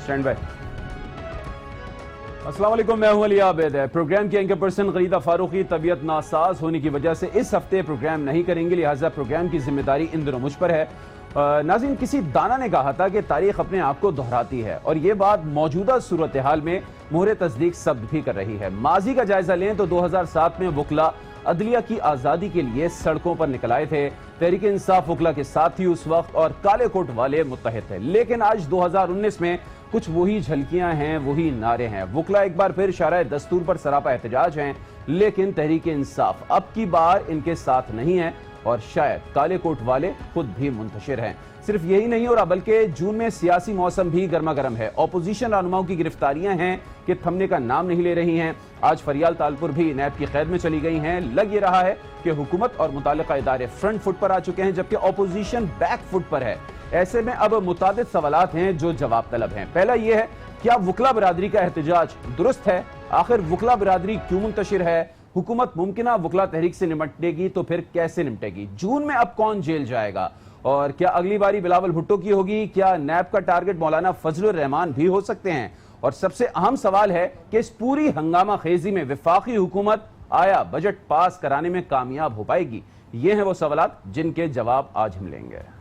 Stand by. अस्सलाम वालेकुम, मैं हूं अली आबिद। प्रोग्राम की एंकर पर्सन गरीदा फारूकी तबीयत नासाज होने की वजह से इस हफ्ते प्रोग्राम नहीं करेंगे, लिहाजा प्रोग्राम की जिम्मेदारी इन दिनों मुझ पर है। नाज़रीन, किसी दाना ने कहा था कि तारीख अपने आप को दोहराती है और ये बात मौजूदा सूरत हाल में मोहरे तस्दीक सब्त भी कर रही है। माजी का जायजा लें तो 2007 में वकला अदलिया की आज़ादी के लिए सड़कों पर निकल आए थे। तहरीक इंसाफ वकला के साथ ही उस वक्त और काले कोट वाले मुत्तहिद थे। लेकिन आज 2019 में कुछ वही झलकियां हैं, वही नारे हैं। वकला एक बार फिर शाराए दस्तूर पर सरापा एहतजाज हैं, लेकिन तहरीक इंसाफ अब की बार इनके साथ नहीं है और शायद काले कोट वाले खुद भी मुंतशिर हैं। सिर्फ यही नहीं हो रहा बल्कि जून में सियासी मौसम भी गर्मा गर्म है। ऑपोजिशन रहनुमाओं की गिरफ्तारियां हैं कि थमने का नाम नहीं ले रही हैं। आज फरियाल तालपुर भी नैब की कैद में चली गई हैं। लग ये रहा है कि हुकूमत और मुतालिका इदारे फ्रंट फुट पर आ चुके हैं, जबकि ऑपोजिशन बैक फुट पर है। ऐसे में अब मुतादिद सवालात हैं जो जवाब तलब हैं। पहला यह है, क्या वकला बिरादरी का एहतजाज दुरुस्त है? आखिर वकला बिरादरी क्यों मुंतशिर है? हुकूमत मुमकिना वकला तहरीक से निपटेगी तो फिर कैसे निपटेगी? जून में अब कौन जेल जाएगा? और क्या अगली बारी बिलावल भुट्टो की होगी? क्या नैब का टारगेट मौलाना फजलुर रहमान भी हो सकते हैं? और सबसे अहम सवाल है कि इस पूरी हंगामा खेजी में वफाकी हुकूमत आया बजट पास कराने में कामयाब हो पाएगी? ये हैं वो सवालात जिनके जवाब आज हम लेंगे।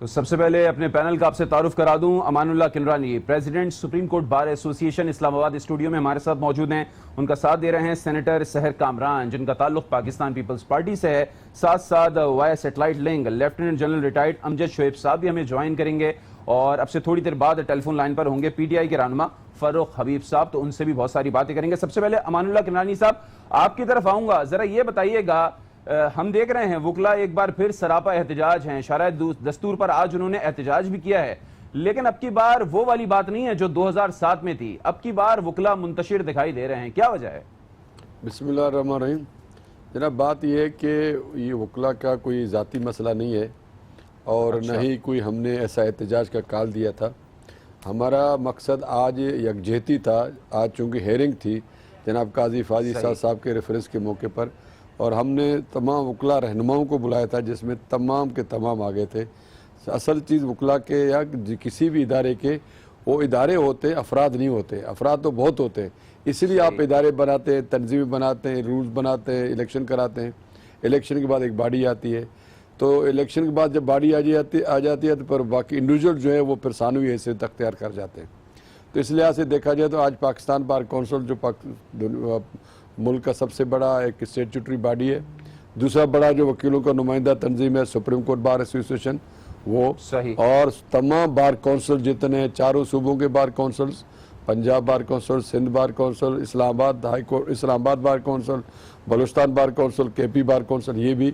तो सबसे पहले अपने पैनल का आपसे तारुफ करा दूं। Amanullah Kilrani, president supreme court bar association Islamabad, studio में हमारे साथ मौजूद हैं। उनका साथ दे रहे हैं सेनेटर सहर कामरान, जिनका ताल्लुक पाकिस्तान पीपल्स पार्टी से है। साथ साथ via satellite link lieutenant general retired Amjad Shoaib साहब भी हमें ज्वाइन करेंगे और अब से थोड़ी देर बाद टेलीफोन लाइन पर होंगे पीटीआई के रहनुमा फरूख हबीब साहब, तो उनसे भी बहुत सारी बातें करेंगे। सबसे पहले अमानुल्लाह किलरानी साहब, आपकी तरफ आऊंगा। जरा ये बताइएगा, हम देख रहे हैं वकला एक बार फिर सरापा एहतजाज हैं। शाराए दस्तूर पर आज उन्होंने एहतजाज भी किया है, लेकिन अब की बार वो वाली बात नहीं है जो 2007 में थी। अब की बार वकला मुंतशिर दिखाई दे रहे हैं, क्या वजह है? बिस्मिल्लाहिर्रहमानिर्रहीम। जनाब, बात यह है कि ये वकला का कोई ज़ाती मसला नहीं है और अच्छा। न ही कोई हमने ऐसा एहतजाज का कॉल दिया था। हमारा मकसद आज यकजहती था। आज चूँकि हेयरिंग थी जनाब काजी फाजी साहब के रेफरेंस के मौके पर, और हमने तमाम वकला रहनुमाओं को बुलाया था जिसमें तमाम के तमाम आ गए थे। असल चीज़ वकला के या किसी भी इदारे के, वो इदारे होते, अफराद नहीं होते। अफराद तो बहुत होते हैं, इसलिए आप इदारे बनाते हैं, तंजीमें बनाते हैं, रूल्स बनाते हैं, इलेक्शन कराते हैं। इलेक्शन के बाद एक बॉडी आती है, तो इलेक्शन के बाद जब बॉडी आ जाती है तो पर बाकी इंडिविजुअल जो है वो फिर सानवी हैसियत अख्तियार कर जाते हैं। तो इस लिहाज से देखा जाए तो आज पाकिस्तान बार कौंसिल जो मुल्क का सबसे बड़ा एक स्टेचुटरी बॉडी है। दूसरा बड़ा जो वकीलों का नुमाइंदा तंजीम है सुप्रीम कोर्ट बार एसोसिएशन, वो सही। और तमाम बार कौंसिल जितने चारों सूबों के bar councils, Punjab bar council, Sindh bar council, Islamabad high court, Islamabad bar council, Balochistan bar council, KP bar council, ये भी,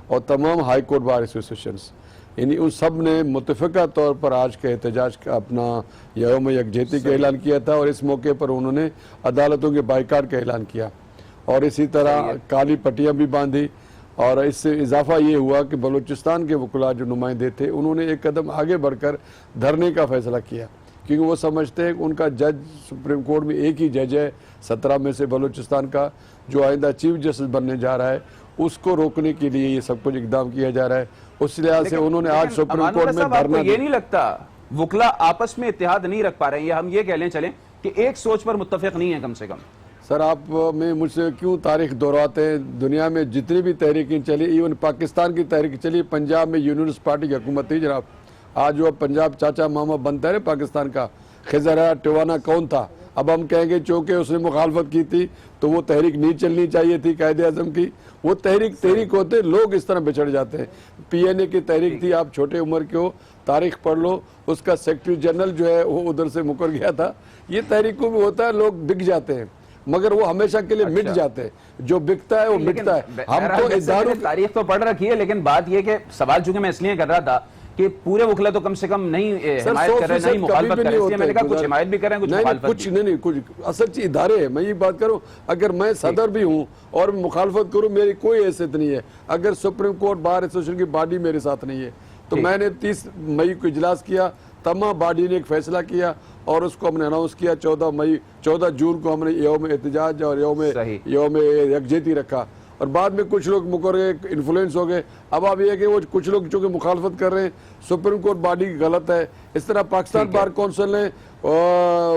और तमाम हाई कोर्ट बार एसोसिएशंस, यानी उन सब ने मुतफ़िका तौर पर आज के एहतजाज का अपना यौम यकजहती का ऐलान किया था। और इस मौके पर उन्होंने अदालतों के बाइकाट का ऐलान किया और इसी तरह काली पट्टियाँ भी बांधी। और इससे इजाफा ये हुआ कि बलूचिस्तान के वकला जो नुमाइंदे थे उन्होंने एक कदम आगे बढ़कर धरने का फैसला किया, क्योंकि वो समझते हैं कि उनका जज सुप्रीम कोर्ट में एक ही जज है 17 में से बलूचिस्तान का, जो आइंदा चीफ जस्टिस बनने जा रहा है, उसको रोकने के लिए ये सब कुछ इकदाम किया जा रहा है। उस लिहाज से उन्होंने आज सुप्रीम कोर्ट में धरना। ये नहीं लगता वकला आपस में इत्तेहाद नहीं रख पा रहे हैं? हम ये कह लें चलें कि एक सोच पर मुत्तफिक नहीं है कम से कम। सर, आप में मुझसे क्यों तारीख दोहराते हैं? दुनिया में जितनी भी तहरीकें चली, इवन पाकिस्तान की तहरीक चली, पंजाब में यूनियनिस्ट पार्टी की हुकूमत थी जनाब। आज जो पंजाब चाचा मामा बनता है पाकिस्तान का, खिजरा टिवाना कौन था? अब हम कहेंगे चूँकि उसने मुखालफत की थी तो वो तहरीक नहीं चलनी चाहिए थी कायदे आज़म की। वो तहरीक होते, लोग इस तरह बिछड़ जाते हैं। PNA की तहरीक थी, आप छोटे उम्र के हो, तारीख पढ़ लो, उसका सेक्रेटरी जनरल जो है वो उधर से मुकर गया था। ये तहरीकों में होता है, लोग बिक जाते हैं। मगर वो हमेशा के लिए मिट जाते हैं, जो बिकता है वो मिटता है। हम तो इदारों तारीख तो पढ़ रखी है, लेकिन बात यह कि सवाल चूंकि मैं इसलिए कर रहा था कि पूरे वकला तो कम से कम नहीं हिमायत कर रहे, नहीं मुखालफत कर रहे, मैंने कहा कुछ हिमायत भी कर रहे हैं, कुछ मुखालफत कुछ नहीं, कुछ असल चीज इदारे है। मैं ये बात करूं, अगर मैं सदर भी हूं और मुखालफत करूं, मेरी कोई हैसियत नहीं है। अगर सुप्रीम कोर्ट बार एसोसिएशन की बॉडी मेरे साथ नहीं है, तो मैंने 30 मई को इजलास किया, तमाम बॉडी ने एक फैसला किया और उसको हमने अनाउंस किया। 14 जून को हमने यौम एहतजाज और यौम यकजहती रखा, और बाद में कुछ लोग मुकर गए, इन्फ्लुएंस हो गए। अब ये है कि वो कुछ लोग जो कि मुखालफत कर रहे हैं, सुप्रीम कोर्ट बॉडी गलत है। इस तरह पाकिस्तान बार कौंसिल ने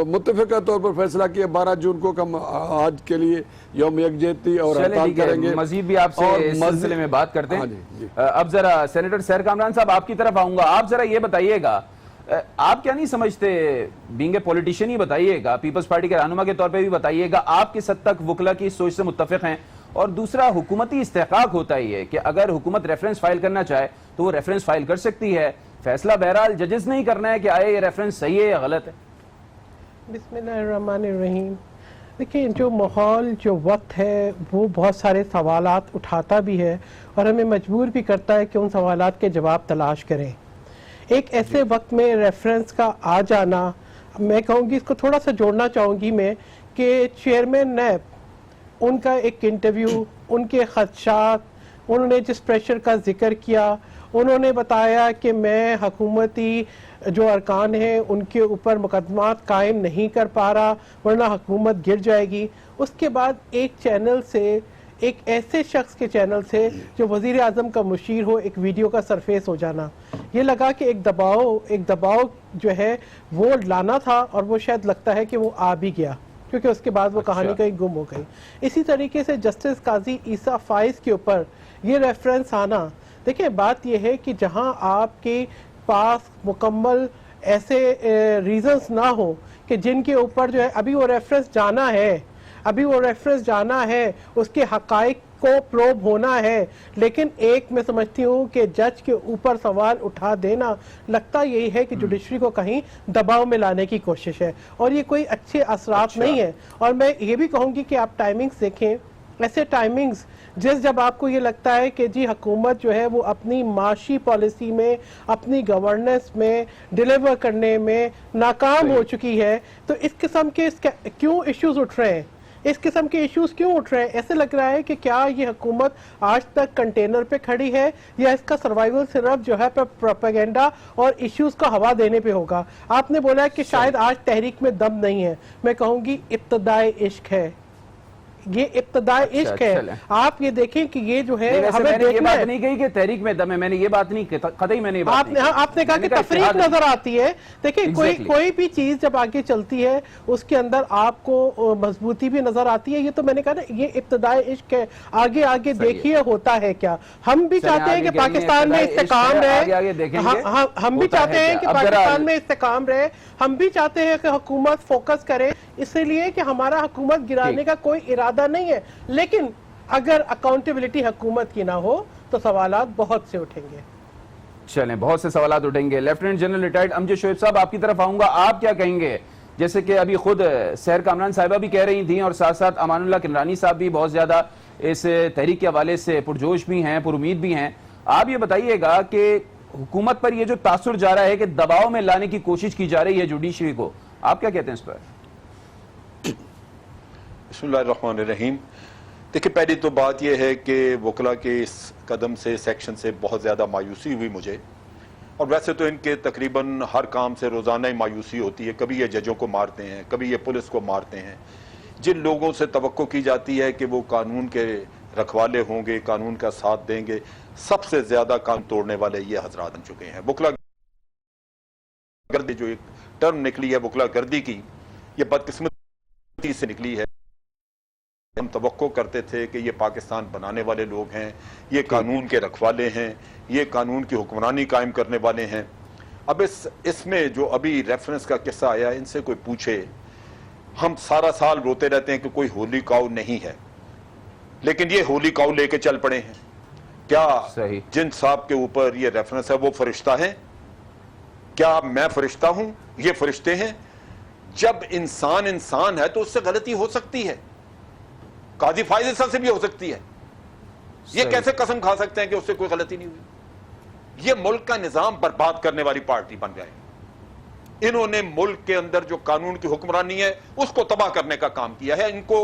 मुत्तफिका तौर पर फैसला किया 12 जून को हम आज के लिए यौम यकजहती और हड़ताल करेंगे। मजीद भी आपसे इस सिलसिले में बात करते हैं। अब जरा सेनेटर सैर कामरान साहब आपकी तरफ आऊंगा। आप जरा ये बताइएगा, आप क्या नहीं समझते, बीइंग ए पॉलिटिशियन ही बताइएगा, पीपल्स पार्टी के रहनुमा के तौर पे भी बताइएगा, आप किस हद तक वकला की सोच से मुत्तफिक हैं? और दूसरा, हुकूमती इस्तेहकाक होता ही है कि अगर हुकूमत रेफरेंस फाइल करना चाहे तो वो रेफरेंस फाइल कर सकती है। फैसला बहरहाल जजेस नहीं करना है कि आए ये रेफरेंस सही है या गलत है। बिस्मिल्लाहिर्रहमानिर्रहीम। देखिए, जो माहौल, जो वक्त है, वो बहुत सारे सवालात उठाता भी है और हमें मजबूर भी करता है कि उन सवालात के जवाब तलाश करें। एक ऐसे वक्त में रेफरेंस का आ जाना, मैं कहूँगी, इसको थोड़ा सा जोड़ना चाहूँगी मैं कि चेयरमैन नैब, उनका एक इंटरव्यू, उनके खदशात, उन्होंने जिस प्रेशर का जिक्र किया, उन्होंने बताया कि मैं हुकूमती जो अरकान हैं उनके ऊपर मुकदमात कायम नहीं कर पा रहा वरना हुकूमत गिर जाएगी। उसके बाद एक चैनल से, एक ऐसे शख्स के चैनल से जो वज़ीर आज़म का मुशीर हो, एक वीडियो का सरफेस हो जाना, ये लगा कि एक दबाव जो है वो लाना था और वो शायद लगता है कि वो आ भी गया, क्योंकि उसके बाद वो कहानी कहीं गुम हो गई। इसी तरीके से जस्टिस काजी ईसा फाइज के ऊपर ये रेफरेंस आना, देखिए बात ये है कि जहां आपके पास मुकम्मल ऐसे रीजंस ना हो कि जिनके ऊपर जो है अभी वो रेफरेंस जाना है, उसके हकाइक को प्रोब होना है, लेकिन एक मैं समझती हूँ कि जज के ऊपर सवाल उठा देना, लगता यही है कि जुडिशरी को कहीं दबाव में लाने की कोशिश है और ये कोई अच्छे असरात नहीं है। और मैं ये भी कहूँगी कि आप टाइमिंग्स देखें, ऐसे टाइमिंग्स जब आपको ये लगता है कि जी हुकूमत जो है वो अपनी माशी पॉलिसी में, अपनी गवर्नेंस में डिलीवर करने में नाकाम हो चुकी है, तो इस किस्म के क्यों इश्यूज उठ रहे हैं, इस किस्म के इश्यूज क्यों उठ रहे हैं? ऐसे लग रहा है कि क्या ये हुकूमत आज तक कंटेनर पे खड़ी है या इसका सर्वाइवल सिर्फ जो है प्रोपेगेंडा और इश्यूज को हवा देने पे होगा? आपने बोला कि शायद आज तहरीक में दम नहीं है, मैं कहूँगी इब्तदाए इश्क है, ये इब्तदाई इश्क है। आप ये देखें कि ये जो है हमें देखना है। नहीं कही कि तहरीक में दम है, मैंने ये बात नहीं कतई, मैंने ये बात नहीं। आपने कहा कि तफरीक नजर आती है। देखिए कोई भी चीज जब आगे चलती है उसके अंदर आपको मजबूती भी नजर आती है। ये तो मैंने कहा ना, ये इब्तदाई इश्क है। आगे आगे देखिए होता है क्या। हम भी चाहते हैं कि पाकिस्तान में इस्तेकाम रहे, हम भी चाहते हैं कि पाकिस्तान में इस्तेकाम रहे, हम भी चाहते हैं कि हुकूमत फोकस करे, इसलिए कि हमारा हुकूमत गिराने का कोई इरादा नहीं है। लेकिन अगर अकाउंटेबिलिटी हुकूमत की ना हो तो सवालात बहुत से उठेंगे। चलें, बहुत से सवालात उठेंगे। Lieutenant general retired Amjad Shoaib साहब, आपकी तरफ आऊंगा, आप क्या कहेंगे? जैसे कि अभी खुद सैर कामरान साहिबा भी कह रही थी और साथ साथ अमानुल्लाह किरलानी साहब भी बहुत ज्यादा इस तहरीक के हवाले से पुरजोश भी हैं, पुरुमीद भी हैं। आप ये बताइएगा कि हुकूमत पर ये जो तासुर जा रहा है कि दबाव में लाने की कोशिश की जा रही है जुडिशरी को, आप क्या कहते हैं इस पर? बिस्मिल्लाहिर्रहमानिर्रहीम। देखिए, पहली तो बात यह है कि वकला के इस कदम से, सेक्शन से बहुत ज़्यादा मायूसी हुई मुझे। और वैसे तो इनके तकरीबन हर काम से रोज़ाना ही मायूसी होती है। कभी ये जजों को मारते हैं, कभी ये पुलिस को मारते हैं। जिन लोगों से तवक्को की जाती है कि वो कानून के रखवाले होंगे, कानून का साथ देंगे, सबसे ज़्यादा कानून तोड़ने वाले ये हजरात बन चुके हैं। वकला गर्दी जो एक टर्म निकली है वकला गर्दी की, ये बदकिस्मती से निकली है। हम तवक्को करते थे कि ये पाकिस्तान बनाने वाले लोग हैं, ये कानून के रखवाले हैं, ये कानून की हुक्मरानी कायम करने वाले हैं। अब इसमें जो अभी रेफरेंस का किस्सा आया, इनसे कोई पूछे, हम सारा साल रोते रहते हैं कि कोई होली काऊ नहीं है, लेकिन ये होली काऊ लेके चल पड़े हैं। क्या जिन साहब के ऊपर ये रेफरेंस है वो फरिश्ता है? क्या मैं फरिश्ता हूं? ये फरिश्ते हैं? जब इंसान इंसान है तो उससे गलती हो सकती है। काजी फायज से भी हो सकती है। ये सही। कैसे कसम खा सकते हैं कि उससे कोई गलती नहीं हुई? ये मुल्क का निजाम बर्बाद करने वाली पार्टी बन गए। इन्होंने मुल्क के अंदर जो कानून की हुक्मरानी है उसको तबाह करने का काम किया है। इनको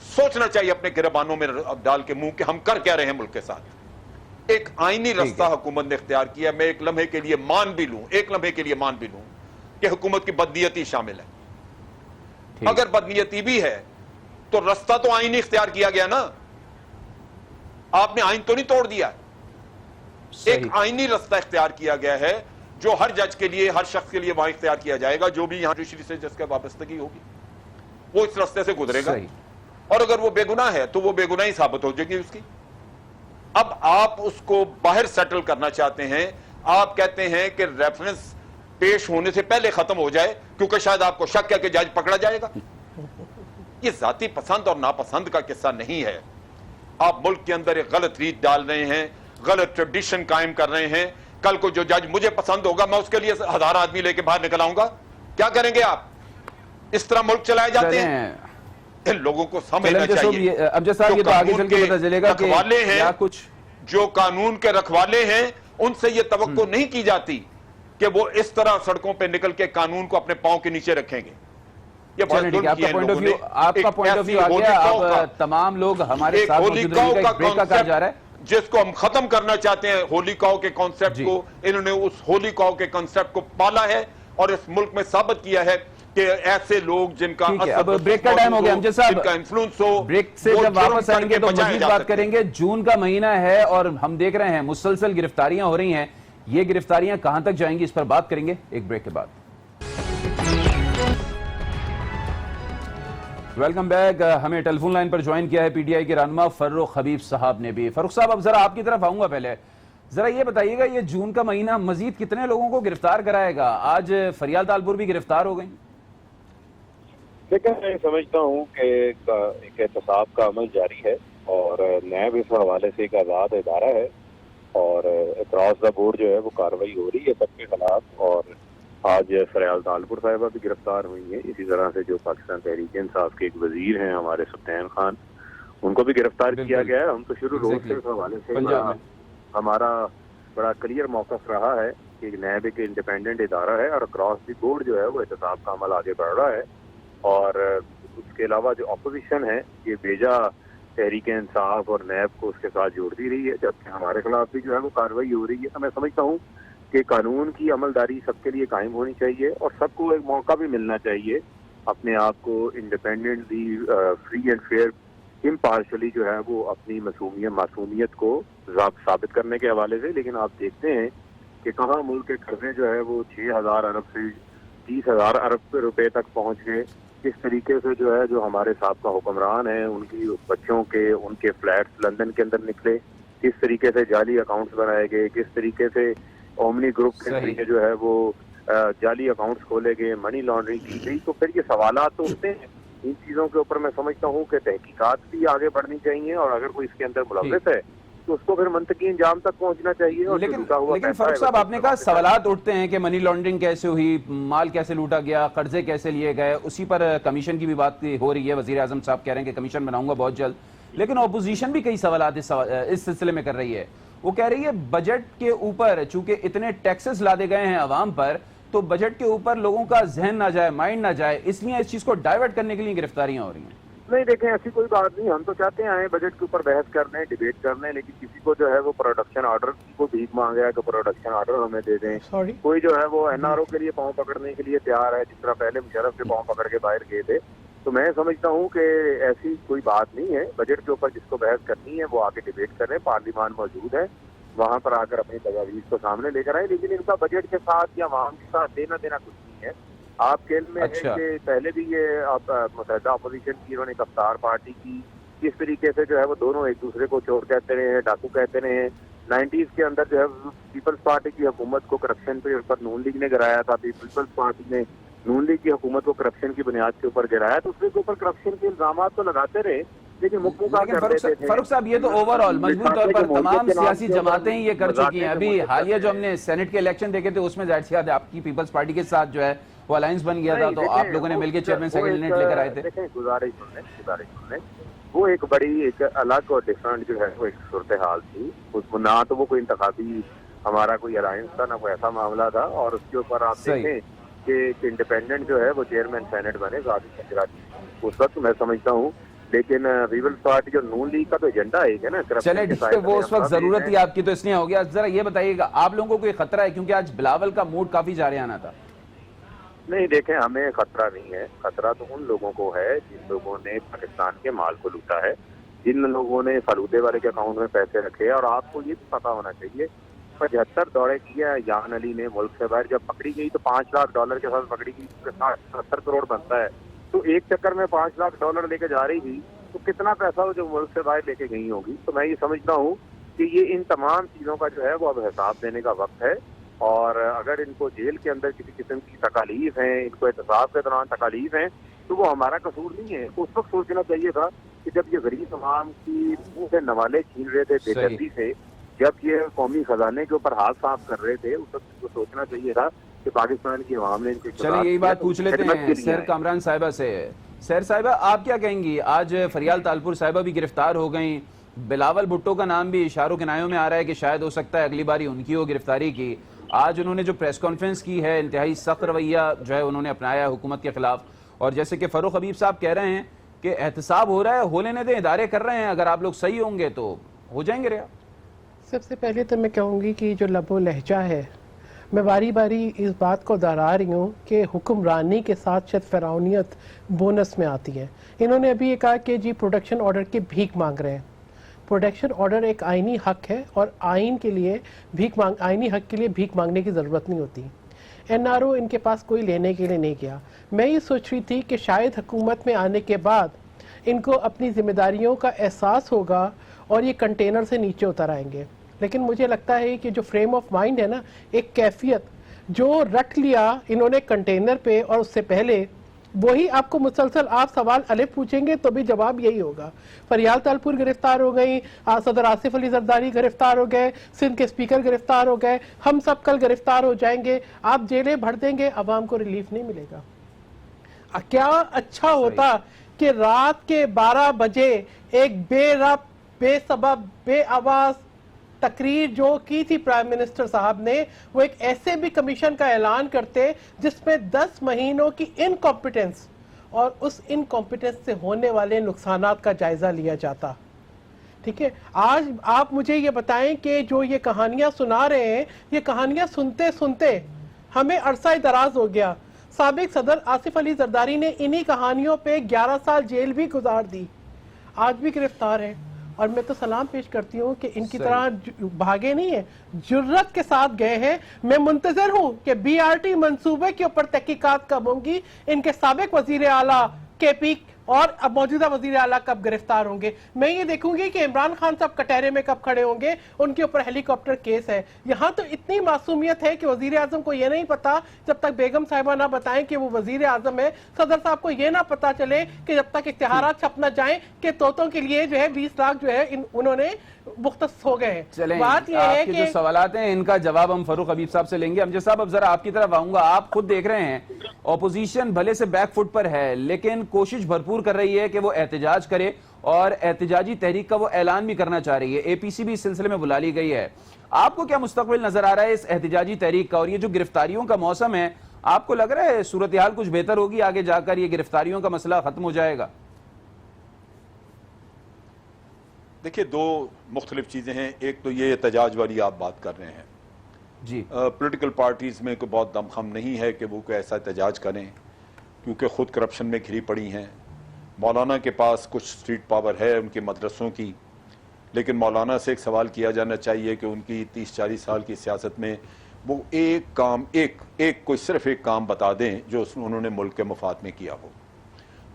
सोचना चाहिए अपने गिरबानों में डाल के मुंह कि हम कर क्या रहे हैं मुल्क के साथ। एक आईनी रास्ता हुकूमत ने इख्तियार किया। मैं एक लम्हे के लिए मान भी लूं, एक लम्हे के लिए मान भी लूं कि हुकूमत की बदनीयती शामिल है। अगर बदनीयती भी है तो रास्ता तो आईनी इख्तियार किया गया ना, आपने आइन तो नहीं तोड़ दिया। एक आईनी रास्ता इख्तियार किया गया है जो हर जज के लिए, हर शख्स के लिए वहां इख्तियार किया जाएगा जो भी यहां जुडिशरी से जिसका वाबस्तगी होगी वो इस रास्ते से गुजरेगा। और अगर वो बेगुनाह है तो वो बेगुनाही साबित हो जाएगी उसकी। अब आप उसको बाहर सेटल करना चाहते हैं। आप कहते हैं कि रेफरेंस पेश होने से पहले खत्म हो जाए क्योंकि शायद आपको शक है कि जज पकड़ा जाएगा। ये जाती पसंद और नापसंद का किस्सा नहीं है। आप मुल्क के अंदर एक गलत रीत डाल रहे हैं, गलत ट्रेडिशन कायम कर रहे हैं। कल को जो जज मुझे पसंद होगा मैं उसके लिए 1000 आदमी लेके बाहर निकल आऊंगा। क्या करेंगे आप? इस तरह मुल्क चलाए जाते हैं। इन लोगों को समझना चाहिए। अब जैसा ये तो आगे चल के पता चलेगा कि रखवाले हैं, कुछ जो कानून के रखवाले हैं उनसे ये तवक्को नहीं की जाती कि वो इस तरह सड़कों पे निकल के कानून को अपने पांव के नीचे रखेंगे। ये बहुत जुल्म किया है लोगों ने। आपका पॉइंट ऑफ व्यू आ गया। अब तमाम लोग हमारे साथ मौजूद हैं। एक ब्रेक का कहा जा रहा है जिसको हम खत्म करना चाहते हैं। होली काउ के कॉन्सेप्ट को इन्होंने उस होली काउ के कॉन्सेप्ट को पाला है और इस मुल्क में साबित किया है कि ऐसे लोग जिनका अब ब्रेक का टाइम हो गया, अमजद साहब जिनका इन्फ्लुएंस हो, ब्रेक से जब वापस आएंगे तो मजीद बात करेंगे। जून का महीना है और हम देख रहे हैं मुसलसल गिरफ्तारियां हो रही हैं। ये गिरफ्तारियां कहां तक जाएंगी इस पर बात करेंगे एक ब्रेक के बाद। Welcome back. हमें टेलीफोन लाइन पर ज्वाइन किया है पीटीआई के रहनुमा फर्रुख हबीब साहब ने भी। फर्रुख साहब, अब जरा आपकी तरफ आऊंगा। पहले जरा ये बताइएगा, ये जून का महीना मजीद कितने लोगों को गिरफ्तार कराएगा? आज फरियाल तालपुर भी गिरफ्तार हो गई। देखिए, मैं समझता हूँ कि एक एहतसाब का अमल जारी है और नैब इस हवाले से एक आज़ाद इदारा है और अक्रॉस द बोर्ड जो है वो कार्रवाई हो रही है सबके खिलाफ। और आज फरियाल तालपुर साहिबा भी गिरफ्तार हुई है। इसी तरह से जो पाकिस्तान तहरीक इंसाफ के एक वजीर हैं हमारे सुल्तान खान, उनको भी गिरफ्तार किया गया है। हम तो शुरू रोज से इस हवाले से हमारा बड़ा क्लियर मौक़िफ़ रहा है कि नैब एक इंडिपेंडेंट इदारा है और अक्रॉस द बोर्ड जो है वो एहतसाब का अमल आगे बढ़ रहा है। और उसके अलावा जो अपोजिशन है ये बेजा तहरीक इंसाफ और नैब को उसके साथ जोड़ती रही है, जबकि हमारे खिलाफ भी जो है वो कार्रवाई हो रही है। तो मैं समझता हूँ कि कानून की अमलदारी सबके लिए कायम होनी चाहिए और सबको एक मौका भी मिलना चाहिए अपने आप को independently, free and fair, impartially जो है वो अपनी मासूमियत को साबित करने के हवाले से। लेकिन आप देखते हैं कि कहाँ मुल्क के कर्जे जो है वो 6000 अरब से 30,000 अरब रुपए तक पहुँच गए। किस तरीके से जो है जो हमारे साबका हुक्मरान हैं उनकी बच्चों के उनके फ्लैट्स लंदन के अंदर निकले, किस तरीके से जाली अकाउंट्स बनाए गए, किस तरीके से ओमनी ग्रुप के जरिए जो है वो जाली अकाउंट्स खोले गए, मनी लॉन्ड्रिंग की गई। तो फिर ये सवालात तो उठते हैं। इन चीज़ों के ऊपर मैं समझता हूँ कि तहकीकात भी आगे बढ़नी चाहिए और अगर कोई इसके अंदर मुलव्विस है तो उसको फिर मंतकी इंजाम तक पहुंचना चाहिए। और लेकिन फरूख साहब, आपने कहा सवालात उठते हैं कि मनी लॉन्ड्रिंग कैसे हुई, माल कैसे लूटा गया, कर्जे कैसे लिए गए, उसी पर कमीशन की भी बात हो रही है। वजीर आजम साहब कह रहे हैं कि कमीशन बनाऊंगा बहुत जल्द। लेकिन ऑपोजिशन भी कई सवालात इस सिलसिले में कर रही है। वो कह रही है बजट के ऊपर चूंकि इतने टैक्सेस लादे गए हैं अवाम पर, तो बजट के ऊपर लोगों का जहन ना जाए, माइंड ना जाए, इसलिए इस चीज को डाइवर्ट करने के लिए गिरफ्तारियां हो रही हैं। नहीं, देखें, ऐसी कोई बात नहीं। हम तो चाहते हैं बजट के ऊपर बहस करने, डिबेट करने, लेकिन किसी को जो है वो प्रोडक्शन ऑर्डर को भीख मांग गया कि प्रोडक्शन ऑर्डर हमें दे दें। कोई जो है वो एनआरओ के लिए पांव पकड़ने के लिए तैयार है, जिस तरह पहले मुशर्रफ के पांव पकड़ के बाहर गए थे। तो मैं समझता हूँ कि ऐसी कोई बात नहीं है। बजट के ऊपर जिसको बहस करनी है वो आके डिबेट करें, पार्लियामान मौजूद है, वहाँ पर आकर अपनी तजावीज़ को सामने लेकर आए। लेकिन इनका बजट के साथ या अवाम के साथ देना देना कुछ नहीं है। आपके इल्म में है कि पहले भी ये मुतहदा अपोजिशन की इन्होंने एक अफ्तार पार्टी की, किस तरीके से जो है वो दोनों एक दूसरे को चोर कहते रहे हैं, डाकू कहते रहे हैं। 90s के अंदर जो है पीपल्स पार्टी की हुकूमत को करप्शन पे ऊपर नून लीग ने गिराया था, पीपल्स पार्टी ने नून लीग की हुकूमत को करप्शन की बुनियाद के ऊपर गिराया। तो उसके ऊपर करप्शन के इल्जाम तो लगाते रहे, लेकिन फरूख साहब, ये तो ओवरऑल मजबूत तौर पर तमाम सियासी जमातें ये कर चुकी हैं। अभी हालिया जो हमने सेनेट के इलेक्शन देखे थे उसमें जाहिर सी बात है आपकी पीपल्स पार्टी के साथ जो है वो अलायंस बन गया था, तो आप लोगों ने मिलकर चेयरमैन सेक्रेटरीट लेकर आए थे। देखें, गुजारिश सुन लें, वो एक बड़ी एक अलग और डिफरेंट जो है वो एक सूरत हाल थी। उसको ना तो वो कोई इंतखाबी हमारा कोई अलायंस था, ना कोई ऐसा मामला था, और उसके ऊपर आप देखें कि इंडिपेंडेंट जो है वो चेयरमैन सेनेट बने उस वक्त, मैं समझता हूँ। लेकिन पीपल्स पार्टी जो नून लीग का तो एजेंडा एक है ना, चले ठीक है, वो उस वक्त जरूरत थी आपकी तो इसलिए हो गया। जरा ये बताइएगा, आप लोगों को कोई खतरा है, क्योंकि आज बिलावल का मूड काफी जारियाना था। नहीं, देखें, हमें खतरा नहीं है। खतरा तो उन लोगों को है जिन लोगों ने पाकिस्तान के माल को लूटा है, जिन लोगों ने फलूदे वाले के अकाउंट में पैसे रखे। और आपको ये भी पता होना चाहिए, 75 दौड़े किया जान अली ने मुल्क से बाहर। जब पकड़ी गई तो $5 लाख के साथ पकड़ी गई, उसके साथ 70 करोड़ बनता है। तो एक चक्कर में $5 लाख लेके जा रही थी, तो कितना पैसा जो मुल्क से बाहर लेके गई होगी। तो मैं ये समझता हूँ कि ये इन तमाम चीज़ों का जो है वो अब हिसाब देने का वक्त है। और अगर इनको जेल के अंदर किसी किस्म की तकालीफ है, इनको एहतसाब के दौरान तकालीफ है, तो वो हमारा कसूर नहीं है। उस वक्त सोचना चाहिए था कि जब ये गरीब अवाम की मुंह से नवाले छीन रहे थे बेदर्दी से, जब ये कौमी खजाने के ऊपर हाथ साफ कर रहे थे, उस वक्त सोचना चाहिए था कि पाकिस्तान की अवाम ने इनके। चलिए यही बात पूछ लेते हैं सैर कामरान साहिबा से। सैर साहिबा, आप क्या कहेंगी? आज फरियाल तालपुर साहिबा भी गिरफ्तार हो गई, बिलावल भुट्टो का नाम भी इशारों किनायों में आ रहा है कि शायद हो सकता है अगली बारी उनकी हो गिरफ्तारी की। आज उन्होंने जो प्रेस कॉन्फ्रेंस की है, इंतहाई सख्त रवैया जो है उन्होंने अपनाया हुकूमत के खिलाफ। और जैसे कि फरूख हबीब साहब कह रहे हैं कि एहतसाब हो रहा है, हो लेने दें, इदारे कर रहे हैं, अगर आप लोग सही होंगे तो हो जाएंगे रिहा। सबसे पहले तो मैं कहूँगी कि जो लबो लहजा है, मैं बारी बारी इस बात को दोहरा रही हूँ कि हुक्मरानी के साथ शायद फ़िरौनियत बोनस में आती है। इन्होंने अभी ये कहा कि जी प्रोटेक्शन ऑर्डर की भीख मांग रहे हैं। प्रोटेक्शन ऑर्डर एक आइनी हक है और आइन के लिए आइनी हक के लिए भीख मांगने की ज़रूरत नहीं होती। NRO इनके पास कोई लेने के लिए नहीं गया। मैं ये सोच रही थी कि शायद हुकूमत में आने के बाद इनको अपनी जिम्मेदारियों का एहसास होगा और ये कंटेनर से नीचे उतर आएंगे। लेकिन मुझे लगता है कि जो फ्रेम ऑफ माइंड है ना, एक कैफियत जो रख लिया इन्होंने कंटेनर पे, और उससे पहले वही आपको मुसलसल आप सवाल अलग पूछेंगे तो भी जवाब यही होगा। फरियाल तालपुर गिरफ्तार हो गई, सदर आसिफ अली जरदारी गिरफ्तार हो गए, सिंध के स्पीकर गिरफ्तार हो गए, हम सब कल गिरफ्तार हो जाएंगे। आप जेलें भर देंगे, अवाम को रिलीफ नहीं मिलेगा। क्या अच्छा होता कि रात के 12 बजे एक बेरब बेसबब बेआवाज तकरीर जो की थी प्राइम मिनिस्टर साहब ने, वो एक ऐसे भी कमीशन का ऐलान करते जिसमें 10 महीनों की इनकॉम्पिटेंस और उस इनकॉम्पिटेंस से होने वाले नुकसानात का जायजा लिया जाता। ठीक है, आज आप मुझे ये बताएं कि जो ये कहानियां सुना रहे हैं, ये कहानियां सुनते सुनते हमें अरसा दराज हो गया। साबिक सदर आसिफ अली जरदारी ने इन्हीं कहानियों पे 11 साल जेल भी गुजार दी, आज भी गिरफ्तार है। और मैं तो सलाम पेश करती हूँ कि इनकी तरह भागे नहीं है, जुर्रत के साथ गए हैं। मैं मुंतजर हूँ कि BRT मंसूबे के ऊपर तहकीकात कब होंगी, इनके साबिक वजीर आला KP और अब मौजूदा वजीर आला कब गिरफ्तार होंगे। मैं ये देखूंगी कि इमरान खान साहब कटहरे में कब खड़े होंगे, उनके ऊपर हेलीकॉप्टर केस है। यहाँ तो इतनी मासूमियत है कि वजीर आजम को ये नहीं पता जब तक बेगम साहिबा ना बताएं कि वो वजीर आजम है, सदर साहब को ये ना पता चले कि जब तक इश्तिहारात छप ना जाएं कि तोतों के लिए जो है 20 लाख जो है उन्होंने मुख्तस हो गए हैं। बात यह है कि जो सवालात हैं इनका जवाब हम फरूख हबीब साहब से लेंगे। अमजद साहब, अब जरा आपकी तरफ आऊंगा। आप खुद देख रहे हैं ऑपोजिशन भले से बैक फुट पर है, लेकिन कोशिश भरपूर कर रही है कि वो एहतजाज करे और एहतजाजी तहरीक का वो ऐलान भी करना चाह रही है। APC भी इस सिलसिले में बुला ली गई है। आपको क्या मुस्तकबिल नजर आ रहा है इस एहतजाजी तहरीक का? और ये जो गिरफ्तारियों का मौसम है, आपको लग रहा है सूरत हाल कुछ बेहतर होगी आगे जाकर, ये गिरफ्तारियों का मसला खत्म हो जाएगा? देखिए, दो मुख्तलिफ चीज़ें हैं। एक तो ये एहतजाज वाली आप बात कर रहे हैं जी, पॉलिटिकल पार्टीज़ में कोई बहुत दमखम नहीं है कि वो कोई ऐसा एहतजाज करें, क्योंकि ख़ुद करप्शन में घिरी पड़ी हैं। मौलाना के पास कुछ स्ट्रीट पावर है उनके मदरसों की, लेकिन मौलाना से एक सवाल किया जाना चाहिए कि उनकी 30-40 साल की सियासत में वो एक काम कोई सिर्फ एक काम बता दें जो उन्होंने मुल्क के मुफाद में किया हो,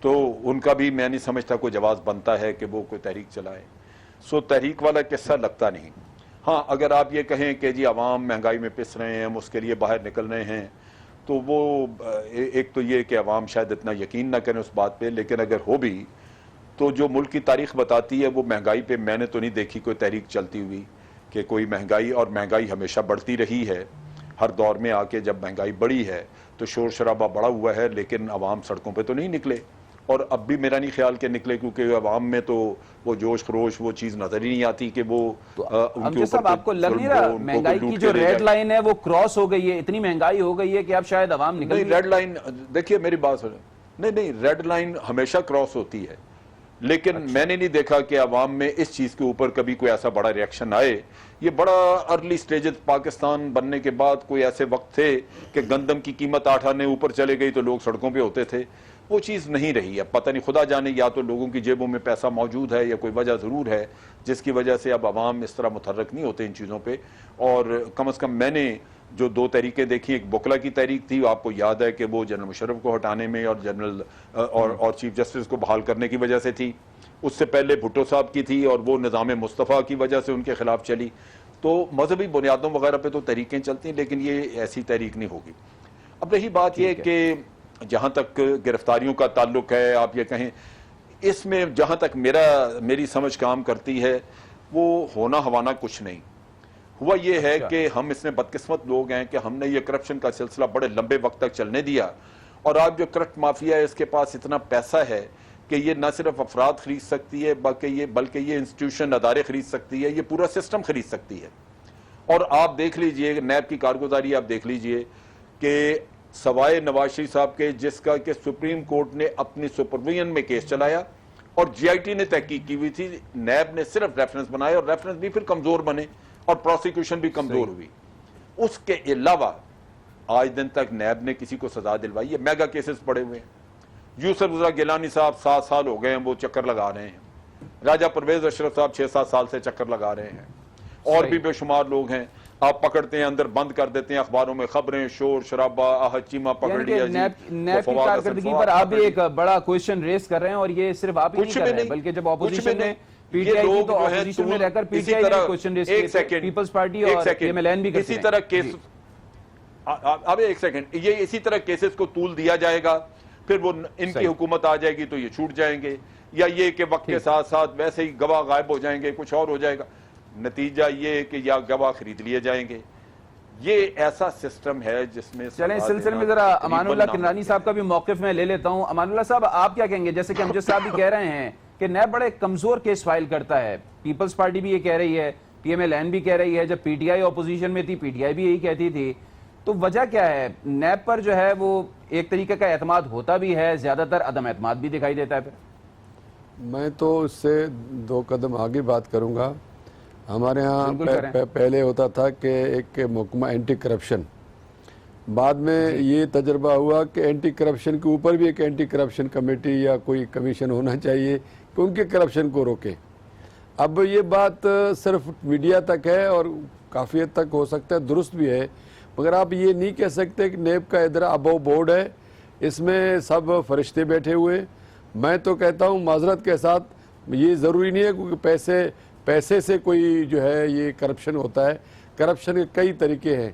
तो उनका भी मैं नहीं समझता कोई जवाब बनता है कि वो कोई तहरीक चलाए। सो तहरीक वाला किस्सा लगता नहीं। हाँ, अगर आप ये कहें कि जी अवाम महंगाई में पिस रहे हैं, हम उसके लिए बाहर निकल रहे हैं, तो वो एक तो ये कि अवाम शायद इतना यकीन ना करें उस बात पे, लेकिन अगर हो भी तो जो मुल्क की तारीख बताती है वो महंगाई पे मैंने तो नहीं देखी कोई तहरीक चलती हुई कि कोई महंगाई, और महंगाई हमेशा बढ़ती रही है। हर दौर में आके जब महंगाई बढ़ी है तो शोर शराबा बड़ा हुआ है, लेकिन अवाम सड़कों पे तो नहीं निकले, और अब भी मेरा नहीं ख्याल के निकले, क्योंकि अवाम में तो वो जोश खरोश वो चीज़ नजर ही नहीं आती कि वो अमजद साहब आपको लग नहीं रहा महंगाई की जो रेड लाइन है वो क्रॉस हो गई है, इतनी महंगाई हो गई है कि अब शायद अवाम निकल नहीं, रेड लाइन, देखिए मेरी बात सुनो, नहीं, रेड लाइन हमेशा क्रॉस होती है, लेकिन मैंने नहीं देखा कि अवाम में इस चीज़ के ऊपर कभी कोई ऐसा बड़ा रिएक्शन आए। ये बड़ा अर्ली स्टेजेस पाकिस्तान बनने के बाद कोई ऐसे वक्त थे कि गंदम की कीमत 8 आने ऊपर चले गई तो लोग सड़कों पे होते थे, वो चीज़ नहीं रही है। पता नहीं, खुदा जाने, या तो लोगों की जेबों में पैसा मौजूद है या कोई वजह ज़रूर है जिसकी वजह से अब अवाम इस तरह मुतहर्रक नहीं होते इन चीज़ों पर। और कम अज़ कम मैंने जो 2 तरीके देखी, एक बुकला की तहरीक थी, आपको याद है कि वो जनरल मुशर्रफ को हटाने में और जनरल और चीफ जस्टिस को बहाल करने की वजह से थी। उससे पहले भुट्टो साहब की थी और वो निज़ाम मुस्तफ़ा की वजह से उनके खिलाफ चली। तो मजहबी बुनियादों वगैरह पे तो तहरीकें चलती हैं, लेकिन ये ऐसी तहरीक नहीं होगी। अब रही बात ये कि जहाँ तक गिरफ्तारियों का ताल्लुक है, आप ये कहें, इसमें जहाँ तक मेरी समझ काम करती है, वो होना हवाना कुछ नहीं हुआ। ये है कि हम इसमें बदकिस्मत लोग हैं कि हमने ये करप्शन का सिलसिला बड़े लंबे वक्त तक चलने दिया, और आज जो करप्ट माफिया है इसके पास इतना पैसा है कि ये न सिर्फ अफराद खरीद सकती है बल्कि ये इंस्टीट्यूशन अदारे खरीद सकती है, ये पूरा सिस्टम खरीद सकती है। और आप देख लीजिए नैब की कारगुजारी, आप देख लीजिए कि सवाए नवाज शरीफ साहब के, जिसका कि सुप्रीम कोर्ट ने अपनी सुपरविजन में केस चलाया और GIT ने तहकीक की हुई थी, नैब ने सिर्फ रेफरेंस बनाए और रेफरेंस भी फिर कमजोर बने और प्रोसिक्यूशन भी कमजोर हुई। उसके अलावा आज दिन तक नैब ने किसी को सजा दिलवाई है? मेगा केसेस पड़े हुए हैं। यूसुफ रज़ा गिलानी साहब 7 साल हो गए हैं वो चक्कर लगा रहे हैं, राजा परवेज अशरफ साहब 6-7 साल से चक्कर लगा रहे हैं, और भी बेशुमार लोग हैं। आप पकड़ते हैं, अंदर बंद कर देते हैं, अखबारों में खबरें, शोर शराबा, आहत चीमा पकड़ लिया जी। नैब की कारकर्दगी पर आप भी एक बड़ा क्वेश्चन रेस कर रहे हैं, और ये सिर्फ आप ही नहीं कर रहे हैं, बल्कि जब ऑपोजिशन ने PTI की तो ऑपोजिशन में रहकर PTI ने क्वेश्चन रेस किया, पीपल्स पार्टी और MLN भी इसी तरह केस, अब एक सेकंड, ये इसी तरह केसेस को तूल दिया जाएगा, फिर वो इनकी हुकूमत आ जाएगी तो ये छूट जाएंगे, या ये कि वक्त के साथ साथ वैसे ही गवाह गायब हो जाएंगे, कुछ और हो जाएगा। नतीजा ये कि या गवाह खरीद लिए जाएंगे। ये ऐसा सिस्टम है जिसमें, चलें इस सिलसिले में जरा अमानुल्लाह किमरानी साहब का भी मौकिफ में ले लेता हूं। अमानुल्लाह साहब, आप क्या कहेंगे? जैसे कि अमजद साहब भी कह रहे हैं कि नैब बड़े कमजोर केस फाइल करता है, पीपल्स पार्टी भी ये कह रही है, PMLN भी कह रही है, जब PTI ऑपोजिशन में थी PTI भी यही कहती थी। तो वजह क्या है? नैब पर जो है वो एक तरीके का एतमाद होता भी है, ज्यादातर अदम एतमाद भी दिखाई देता है। फिर मैं तो इससे 2 कदम आगे बात करूंगा। हमारे यहाँ पहले होता था कि एक महकमा एंटी करप्शन, बाद में ये तजर्बा हुआ कि एंटी करप्शन के ऊपर भी एक एंटी करप्शन कमेटी या कोई कमीशन होना चाहिए कि उनके करप्शन को रोके। अब ये बात सिर्फ मीडिया तक है और काफ़ी हद तक हो सकता है दुरुस्त भी है, मगर आप ये नहीं कह सकते कि नैब का इधर अबव बोर्ड है, इसमें सब फरिश्ते बैठे हुए। मैं तो कहता हूँ माजरत के साथ, ये ज़रूरी नहीं है क्योंकि पैसे से कोई जो है ये करप्शन होता है। करप्शन के कई तरीके हैं,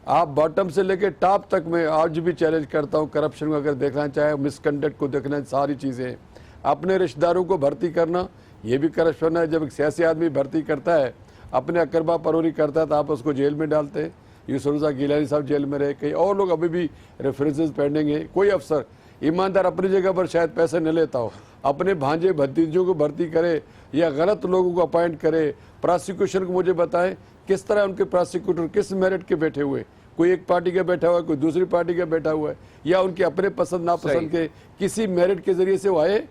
आप बॉटम से लेकर टॉप तक मैं आज भी चैलेंज करता हूँ। करप्शन को अगर देखना चाहे, मिसकंडक्ट को देखना, सारी चीज़ें हैं। अपने रिश्तेदारों को भर्ती करना ये भी करप्शन है। जब एक सियासी आदमी भर्ती करता है, अपने अकरबा परोरी करता है, तो आप उसको जेल में डालते हैं। यूसुफ रज़ा गिलानी साहब जेल में रहे, कई और लोग अभी भी रेफरेंसेस पेंडिंग है। कोई अफसर ईमानदार अपनी जगह पर शायद पैसे न लेता हो, अपने भांजे भतीजों को भर्ती करे या गलत लोगों को अपॉइंट करे। प्रोसिक्यूशन को मुझे बताएं किस तरह उनके प्रोसिक्यूटर किस मेरिट के बैठे हुए, कोई एक पार्टी का बैठा हुआ है, कोई दूसरी पार्टी का बैठा हुआ है, या उनके अपने पसंद नापसंद के किसी मेरिट के जरिए से वो आए,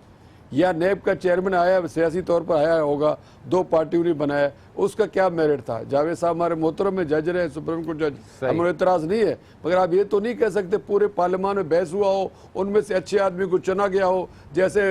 या नैब का चेयरमैन आया सियासी तौर पर आया होगा, 2 पार्टियों ने बनाया, उसका क्या मेरिट था? जावेद साहब हमारे मोहतरम में जज रहे, सुप्रीम कोर्ट जज, हमें एतराज़ नहीं है, मगर आप ये तो नहीं कह सकते पूरे पार्लियामान में बहस हुआ हो, उनमें से अच्छे आदमी को चुना गया हो, जैसे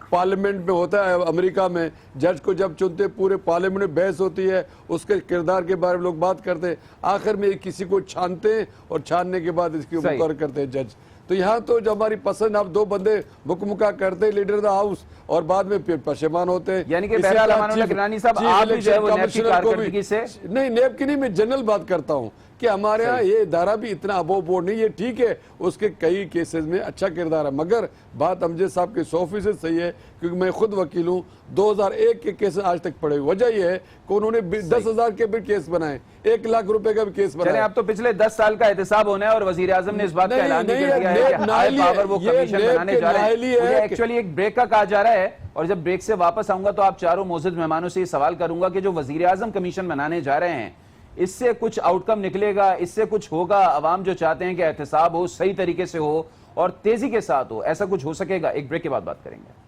पार्लियामेंट में होता है अमेरिका में, जज को जब चुनते पूरे पार्लियामेंट में बहस होती है, उसके किरदार के बारे में लोग बात करते हैं, आखिर में किसी को छानते हैं और छानने के बाद इसकी मुकर्रर करते हैं जज। तो यहाँ तो जब हमारी पसंद, आप 2 बंदे मुकमुका करते हैं लीडर द हाउस और बाद में फिर पशेमान होते हैं। यानी कि बहरहाल अमानुल्लाह किमरानी साहब, आप जो है वो नैब की कारकर्दगी से, नहीं नैब की नहीं, मैं जनरल बात करता हूँ कि हमारे यहाँ ये इदारा भी इतना अबोव बोर्ड नहीं। ये ठीक है, उसके कई केसेस में अच्छा किरदार है, मगर बात अमजद साहब की 100% सही है, क्योंकि मैं खुद वकील हूँ। 2001 के केस आज तक पड़े। वजह यह है कि उन्होंने 10,000 के भी केस बनाए, 1 लाख रुपए का भी केस चले, बनाया। अब तो पिछले 10 साल का एहतसाब होना है और वजीर आजम ने इस बात का ऐलान भी कर दिया है कि हाई पावर वो कमीशन बनाने जा रहे हैं। एक्चुअली एक ब्रेक का कहा जा रहा है, और जब ब्रेक से वापस आऊंगा तो आप चारों मौजूद मेहमानों से ये सवाल करूंगा कि जो वजीर आजम कमीशन बनाने जा रहे हैं, इससे कुछ आउटकम निकलेगा, इससे कुछ होगा? अवाम जो चाहते हैं कि एहतसाब हो, सही तरीके से हो और तेजी के साथ हो, ऐसा कुछ हो सकेगा? एक ब्रेक के बाद बात करेंगे।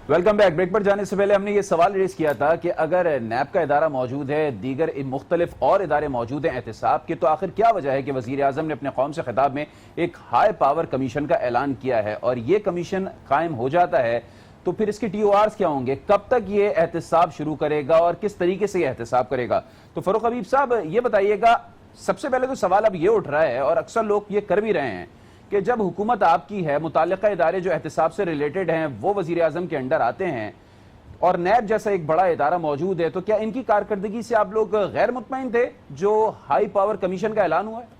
Welcome back. ब्रेक पर जाने से पहले हमने ये सवाल रेज किया था कि अगर नैब का इदारा मौजूद है, दीगर मुख्तलिफ और इदारे मौजूद हैं एहतसाब के, तो आखिर क्या वजह है कि वजीर आजम ने अपने कौम से खिताब में एक हाई पावर कमीशन का ऐलान किया है, और ये कमीशन कायम हो जाता है तो फिर इसके TORs क्या होंगे? कब तक ये एहतसाब शुरू करेगा और किस तरीके से ये एहतसाब करेगा? तो फरूक हबीब साहब ये बताइएगा, सबसे पहले तो सवाल अब ये उठ रहा है और अक्सर लोग ये कर भी रहे हैं कि जब हुकूमत आपकी है, मुताल्लिका इदारे जो एहतसाब से रिलेटेड हैं वो वजीर आजम के अंडर आते हैं और नैब जैसा एक बड़ा इदारा मौजूद है, तो क्या इनकी कारकर्दगी से आप लोग गैर मुतमईन थे जो हाई पावर कमीशन का ऐलान हुआ है?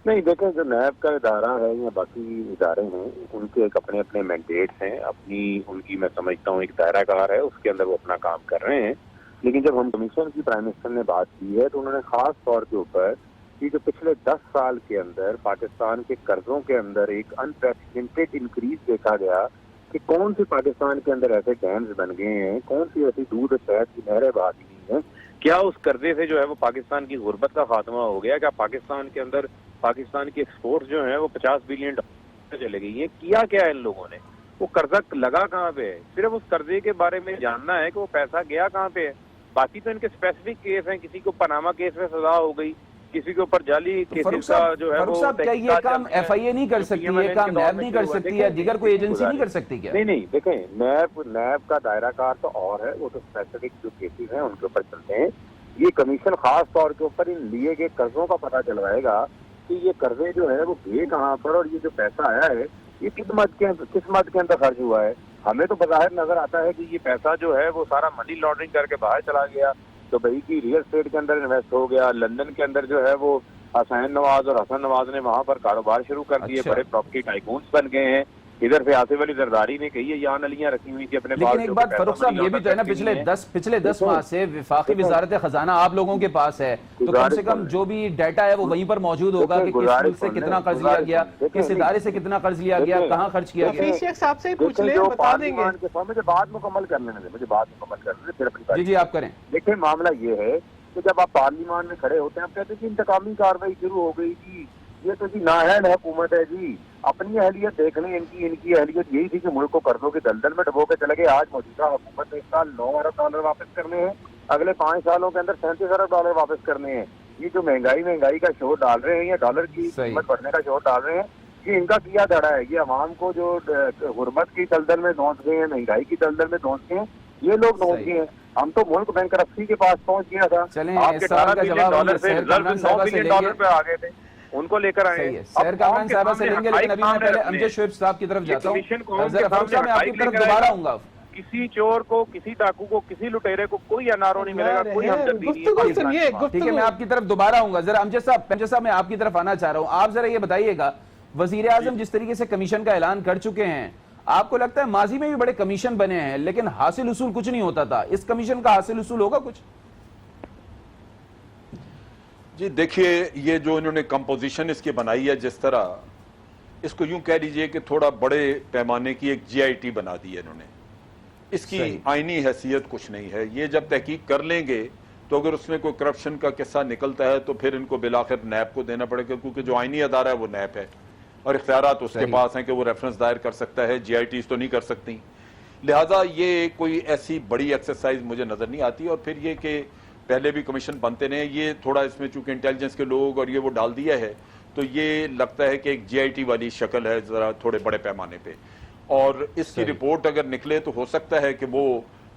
नहीं, देखें, जो नैब का इदारा है या बाकी इदारे हैं, उनके एक अपने अपने मैंडेट्स हैं, अपनी उनकी मैं समझता हूँ एक दायराकार है, उसके अंदर वो अपना काम कर रहे हैं। लेकिन जब हम कमीशन की प्राइम मिनिस्टर ने बात की है तो उन्होंने खास तौर के ऊपर कि जो पिछले 10 साल के अंदर पाकिस्तान के कर्जों के अंदर एक अनप्रेसिडेंटेड इंक्रीज देखा गया कि कौन सी पाकिस्तान के अंदर ऐसे डैम्स बन गए हैं, कौन सी ऐसी दूध और शहद की नहरें बहा दी हैं, क्या उस कर्जे से जो है वो पाकिस्तान की गुर्बत का खात्मा हो गया, क्या पाकिस्तान के अंदर पाकिस्तान की एक्सपोर्ट जो है वो 50 बिलियन डॉलर चले गई है, किया क्या है इन लोगों ने, वो कर्जा लगा कहाँ पे है, सिर्फ उस कर्जे के बारे में जानना है कि वो पैसा गया कहाँ पे है। बाकी तो इनके स्पेसिफिक केस हैं, किसी को पनामा केस में सजा हो गई, किसी के ऊपर जाली केसेस का जो है वो क्या ये काम FIA नहीं कर सकती, ये काम नैब नहीं कर सकती है, दीगर कोई एजेंसी नहीं कर सकती क्या? नहीं, देखें, नैब का दायराकार तो और है, वो तो स्पेसिफिक जो केसेस हैं उनके ऊपर चलते हैं। ये कमीशन खास तौर के ऊपर इन लिए गए कर्जों का पता चलवाएगा कि ये कर्जे जो है वो गए कहाँ पर और ये जो पैसा आया है ये किस मद के अंदर खर्च हुआ है। हमें तो बज़ाहिर नजर आता है कि ये पैसा जो है वो सारा मनी लॉन्ड्रिंग करके बाहर चला गया, दुबई की रियल एस्टेट के अंदर इन्वेस्ट हो गया, लंदन के अंदर जो है वो हसैन नवाज और हसन नवाज ने वहां पर कारोबार शुरू कर दिए, बड़े प्रॉपर्टी टाइकून्स बन गए हैं। इधर से आसिफ अली जरदारी ने कही है यहाँ नलियां रखी हुई थी अपने पास। लेकिन एक बात फरूख साहब ये भी तो है ना, पिछले 10 माह से विफाकी वजारत खजाना आप लोगों के पास है, तो कम से कम जो भी डाटा है वो वहीं पर मौजूद होगा कि किस मुल्क से कितना कर्ज लिया गया, किस इदारे से कितना कर्ज लिया गया, कहाँ खर्च किया गया। साहब से पूछ ले, बता देंगे। मुझे बात मुकम्मल कर लेने दे, फिर अपनी जी आप करें। देखिए, मामला ये है कि जब आप पार्लियामान में खड़े होते हैं आप कहते हैं कि इंतकामी कार्रवाई शुरू हो गई जी, ये तो जी नाहन हुकूमत है जी, अपनी अहलियत देख लें। इनकी अहलियत यही थी कि मुल्क को कर्जों के दलदल में डुबो के चले गए। आज मौजूदा हुकूमत ने इस साल 9 अरब डॉलर वापस करने हैं, अगले 5 सालों के अंदर 37 अरब डॉलर वापस करने हैं। ये जो महंगाई का शोर डाल रहे हैं या डॉलर की कीमत बढ़ने का शोर डाल रहे हैं, ये इनका किया धड़ा है। ये अवाम को जो गुर्बत की दलदल में धौंस गए हैं, महंगाई की दलदल में धौंस गए हैं, ये लोग धौंस गए हैं। हम तो मुल्क बैंकरप्सी के पास पहुंच गया था, आपके 18 बिलियन डॉलर से रिजर्व 9 बिलियन डॉलर पे आ गए थे, उनको लेकर आए। सैर कामरान साहबा से लेंगे, लेकिन अभी मैं पहले अमजद शोएब साहब की तरफ जाता हूं। मैं आपकी तरफ दोबारा आऊंगा। किसी चोर को, किसी डाकू को, किसी लुटेरे को कोई अनारो नहीं मिलेगा, कोई हमदर्दी नहीं है। ठीक है, मैं आपकी तरफ दोबारा आऊंगा। जरा अमजद साहब मैं आपकी तरफ आना चाह रहा हूं। आप जरा ये बताइएगा, वजीर आजम जिस तरीके से कमीशन का ऐलान कर चुके हैं, आपको लगता है माजी में भी बड़े कमीशन बने हैं लेकिन हासिल उसूल कुछ नहीं होता था, इस कमीशन का हासिल उसूल होगा कुछ? जी देखिए, ये जो इन्होंने कंपोजिशन इसकी बनाई है, जिस तरह इसको यूं कह लीजिए कि थोड़ा बड़े पैमाने की एक GIT बना दी है इन्होंने। इसकी आईनी हैसियत कुछ नहीं है। ये जब तहकीक कर लेंगे तो अगर उसमें कोई करप्शन का किस्सा निकलता है तो फिर इनको बिलाखिर नैब को देना पड़ेगा, क्योंकि जो आईनी अदारा है वो नैब है और इख्तियारात उसके पास हैं कि वो रेफरेंस दायर कर सकता है, GITs तो नहीं कर सकती। लिहाजा ये कोई ऐसी बड़ी एक्सरसाइज मुझे नजर नहीं आती। और फिर ये कि पहले भी कमीशन बनते रहे, ये थोड़ा इसमें चूंकि इंटेलिजेंस के लोग और ये वो डाल दिया है तो ये लगता है कि एक GIT वाली शक्ल है जरा थोड़े बड़े पैमाने पे। और इसकी रिपोर्ट अगर निकले तो हो सकता है कि वो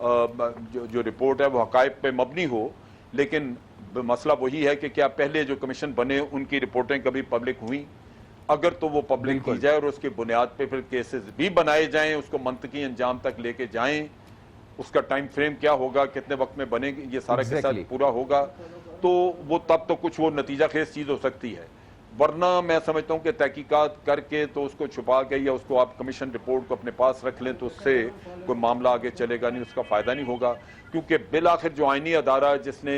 जो रिपोर्ट है वो हकायक पे मबनी हो, लेकिन मसला वही है कि क्या पहले जो कमीशन बने उनकी रिपोर्टें कभी पब्लिक हुई? अगर तो वो पब्लिक की जाए और उसकी बुनियाद पे फिर केसेस भी बनाए जाएं, उसको मंतकी अंजाम तक लेके जाएं, उसका टाइम फ्रेम क्या होगा, कितने वक्त में बनेगी, ये सारा के साथ Exactly. पूरा होगा तो वो तब तो कुछ वो नतीजा खेज चीज हो सकती है। वरना मैं समझता हूं कि तहकीकात करके तो उसको छुपा के या उसको आप कमीशन रिपोर्ट को अपने पास रख लें तो उससे कोई मामला आगे चलेगा नहीं, उसका फायदा नहीं होगा। क्योंकि बिल आखिर जो आईनी अदारा जिसने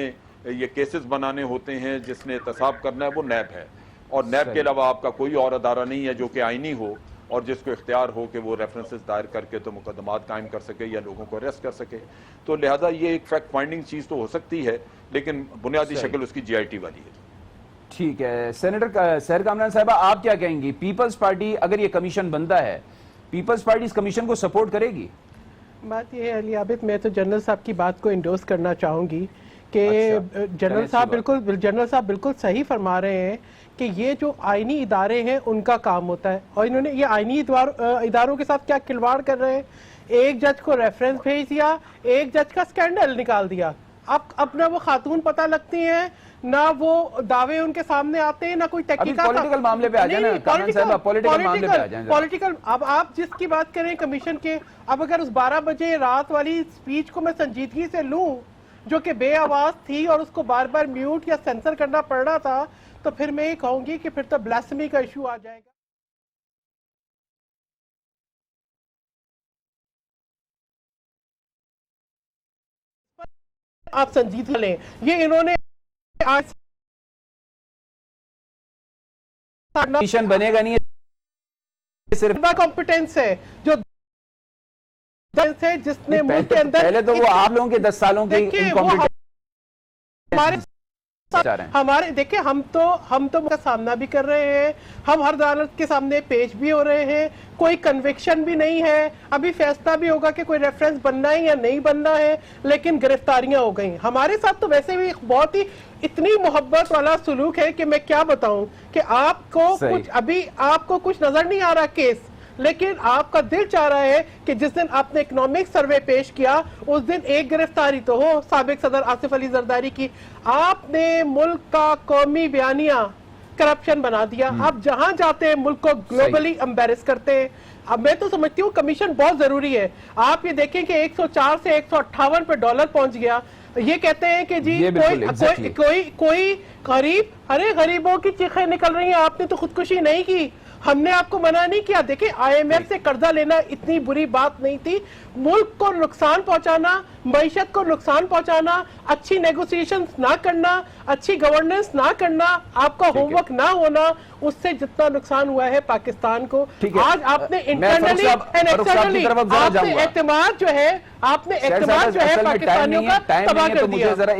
ये केसेस बनाने होते हैं, जिसने एहतसाब करना है, वो नैब है। और नैब के अलावा आपका कोई और अदारा नहीं है जो कि आईनी हो और जिसको इख्तियार हो कि वो रेफरेंसेस दायर करके तो मुकदमात कायम कर सके या लोगों को अरेस्ट कर सके। तो लिहाजा ये एक फैक्ट फाइंडिंग चीज़ तो हो सकती है, लेकिन बुनियादी शक्ल उसकी GIT वाली है। ठीक है, सेनेटर सहर कामरान साहबा, आप क्या कहेंगी? पीपल्स पार्टी अगर ये कमीशन बनता है, पीपल्स पार्टी इस कमीशन को सपोर्ट करेगी? बात ये है अली आबिद, मैं तो जनरल साहब की बात को इंडोर्स करना चाहूंगी कि अच्छा, जनरल साहब बिल्कुल सही फरमा रहे हैं कि ये जो आईनी इदारे हैं उनका काम होता है, और इन्होंने ये आईनी इदारों के साथ क्या खिलवाड़ कर रहे हैं। एक जज को रेफरेंस भेज दिया, एक जज का स्कैंडल निकाल दिया। अब ना वो खातून पता लगती हैं, ना वो दावे उनके सामने आते हैं, ना कोई तहकीकात। पॉलिटिकल मामले पे आ जाए ना कामरान साहब, पॉलिटिकल मामले पे आ जाए। पॉलिटिकल, अब आप जिसकी बात करें कमीशन के, अब अगर उस 12 बजे रात वाली स्पीच को मैं संजीदगी से लूं जो कि बे आवाज थी और उसको बार बार म्यूट या सेंसर करना पड़ रहा था, तो फिर मैं ये कहूंगी कि फिर तो ब्लास्फेमी का इशू आ जाएगा। आप संजीदगी लें, ये इन्होंने आज कमीशन बनेगा नहीं, सिर्फ कॉम्पिटेंस है जो है जिसने मुल्क के अंदर पहले तो वो आप लोगों के 10 सालों की हमारे देखिए, हम तो का सामना भी कर रहे हैं, हम हर अदालत के सामने पेश भी हो रहे हैं, कोई कन्विक्शन भी नहीं है, अभी फैसला भी होगा कि कोई रेफरेंस बनना है या नहीं बनना है, लेकिन गिरफ्तारियां हो गई। हमारे साथ तो वैसे भी बहुत ही इतनी मोहब्बत वाला सुलूक है कि मैं क्या बताऊं कि आपको कुछ नजर नहीं आ रहा केस, लेकिन आपका दिल चाह रहा है कि जिस दिन आपने इकोनॉमिक सर्वे पेश किया उस दिन एक गिरफ्तारी तो हो साबिक सदर आसिफ अली जरदारी की। आपने मुल्क का कौमी बयानिया करप्शन बना दिया। आप जहां जाते हैं मुल्क को ग्लोबली एम्बेरस करते हैं। अब मैं तो समझती हूँ कमीशन बहुत जरूरी है। आप ये देखें कि 104 से 158 पे डॉलर पहुंच गया। ये कहते हैं कि जी कोई गरीब, अरे गरीबों की चीखें निकल रही हैं, आपने तो खुदकुशी नहीं की, हमने आपको मना नहीं किया। देखिए, IMF से कर्जा लेना इतनी बुरी बात नहीं थी। मुल्क को नुकसान पहुंचाना, मईशत को नुकसान पहुंचाना, अच्छी नेगोशिएशंस ना करना, अच्छी गवर्नेंस ना करना, आपका होमवर्क ना होना, उससे जितना नुकसान हुआ है पाकिस्तान को। आज आपने इंटरनली एंड एक्सटर्नली आपने एतमाद जो है पाकिस्तानियों का तबाह कर दिया। जरा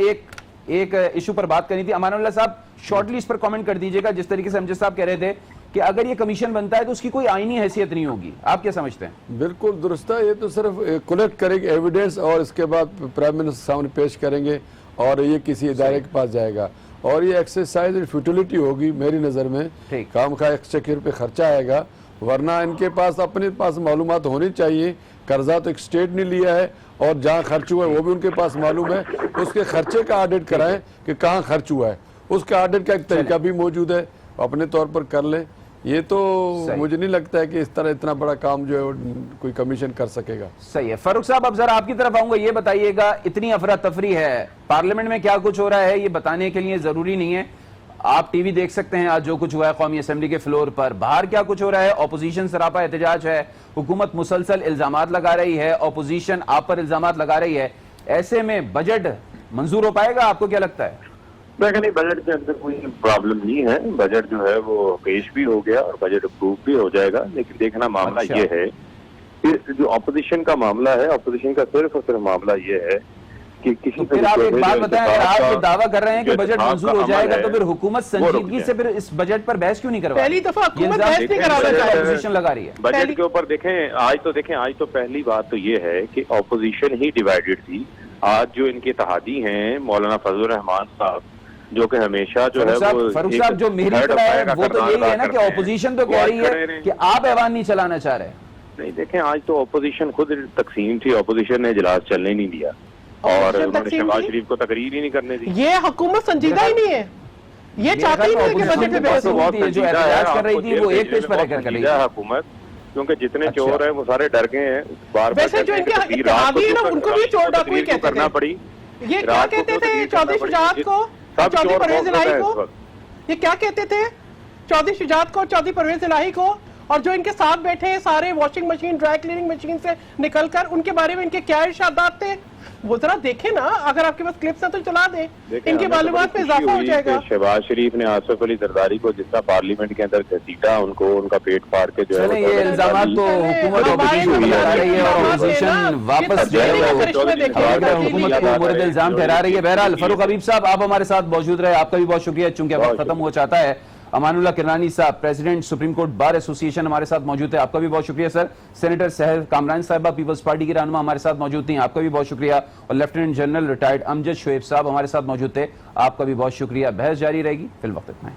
एक इशू पर बात करनी थी। अमानुल्लाह साहब, शॉर्टली इस पर कमेंट कर दीजिएगा। जिस तरीके से अमजद साहब कह रहे थे कि अगर ये कमीशन बनता है तो उसकी कोई आईनी हैसियत नहीं होगी, आप क्या समझते हैं? बिल्कुल दुरुस्त है, ये तो सिर्फ कलेक्ट करेंगे एविडेंस और इसके बाद प्राइम मिनिस्टर सामने पेश करेंगे और ये किसी इदारे के पास जाएगा और ये एक्सरसाइज एंड फ्यूटिलिटी होगी मेरी नज़र में। काम का एक्सचेकर पे खर्चा आएगा, वरना इनके पास अपने पास मालूमात होनी चाहिए। कर्जा तो एक स्टेट ने लिया है और जहाँ खर्च हुआ है वो भी उनके पास मालूम है। उसके खर्चे का ऑडिट कराएं कि कहाँ खर्च हुआ है, उसका ऑडिट का एक तरीका भी मौजूद है, अपने तौर पर कर लें। ये तो मुझे नहीं लगता है कि इस तरह इतना बड़ा काम जो है कोई कमीशन कर सकेगा। सही है। फारूक साहब, अब जरा आपकी तरफ आऊंगा, ये बताइएगा, इतनी अफरा तफरी है पार्लियामेंट में, क्या कुछ हो रहा है ये बताने के लिए जरूरी नहीं है, आप टीवी देख सकते हैं आज जो कुछ हुआ है कौमी असेंबली के फ्लोर पर। बाहर क्या कुछ हो रहा है, ऑपोजिशन सरापा एहतजाज है, हुकूमत मुसलसल इल्जामात लगा रही है, ऑपोजिशन आप पर इल्जामात लगा रही है। ऐसे में बजट मंजूर हो पाएगा, आपको क्या लगता है? मैं कहती बजट के अंदर कोई प्रॉब्लम नहीं है, बजट जो है वो पेश भी हो गया और बजट अप्रूव भी हो जाएगा। लेकिन देखना मामला ये है कि जो ऑपोजिशन का मामला है, ऑपोजिशन का सिर्फ और सिर्फ मामला ये है कि किसी फिर आप एक बात बताएं, अगर आप ये दावा कर रहे हैं कि बजट मंजूर हो जाएगा तो फिर हुकूमत संजीदगी से फिर इस बजट पर बहस क्यों नहीं करवा? पहली दफा हुकूमत बहस नहीं कराना चाह रही, ऑपोजिशन लगा रही है बजट के ऊपर। देखें आज तो पहली बात तो ये है कि ऑपोजिशन ही डिवाइडेड थी। आज जो इनके इत्तेहादी हैं मौलाना फजलुर रहमान साहब, जो कि हमेशा जो है वो फारूक साहब जो मेरी तरह है वो तो यही है ना कि ऑपोजिशन तो कह रही है कि आप ऐवान नहीं चलाना चाह रहे। नहीं, देखें आज तो ऑपोजिशन खुद तकसीम थी, ऑपोजिशन ने इजलास चलने नहीं दिया और उन्होंने शहबाज शरीफ को तकरीर ही नहीं करने दी। ये हुकूमत संजीदा ही नहीं है, ये चाहती ही नहीं है कि बजट पे बहस हो। जो एहतजाज कर रही थी वो एक पेज पर रहकर कर रही है हुकूमत, क्योंकि जितने अच्छा। चोर हैं वो सारे डर गए हैं। बार वैसे जो इनके इत्तेहादी है ना, उनको भी चोर डाकू ही कहते करना थे। पड़ी। ये क्या रात को कहते तो थे तकलीफ चौधरी करना शुजात पड़ी। को, सब चौधरी चोर परवेज बहुत इलाही है को? इस वक्त। ये क्या कहते थे चौधरी शुजात को, चौधरी परवेज इलाही को? और जो इनके साथ बैठे हैं सारे washing machine, dry cleaning machine से निकलकर, उनके बारे में इनके क्या इरशादात थे वो जरा देखें ना। अगर आपके पास क्लिप्स है तो चला दें, देखिए, इनकी हमें तो मालूमात बड़ी में इजाफा हो खुशी हुई जाएगा। कि शहबाज शरीफ ने आसिफ अली जरदारी को जितना पार्लियामेंट के अंदर घसीटा, उनको उनका पेट फाड़ के जो है चलें, वो ये सदन इल्जामात डाली। तो हुकूमत हमारे ऑपोजिशन नबी ठहरा रही है और इल्जामात ऑपोजिशन लेना, वापस ये जो है तब्दीली वो का करिश्मा देखें, लग रहा है तब्दीली हुकूमत को मुर्द इल्जाम ठहरा रही है। बहरहाल फरूक हबीब साहब, आप हमारे साथ मौजूद रहे, आपका भी बहुत शुक्रिया। चूंकि वक्त खत्म हो जाता है, अमानुल्लाह किरलानी साहब, president supreme court bar association, हमारे साथ मौजूद है, आपका भी बहुत शुक्रिया सर। सेनेटर सहर कामरान साहिबा, पीपल्स पार्टी की रहनुमा, हमारे साथ मौजूद थी, आपका भी बहुत शुक्रिया। और lieutenant general retired Amjad Shoaib साहब हमारे साथ मौजूद थे, आपका भी बहुत शुक्रिया। बहस जारी रहेगी, फिल वक्त इतना ही।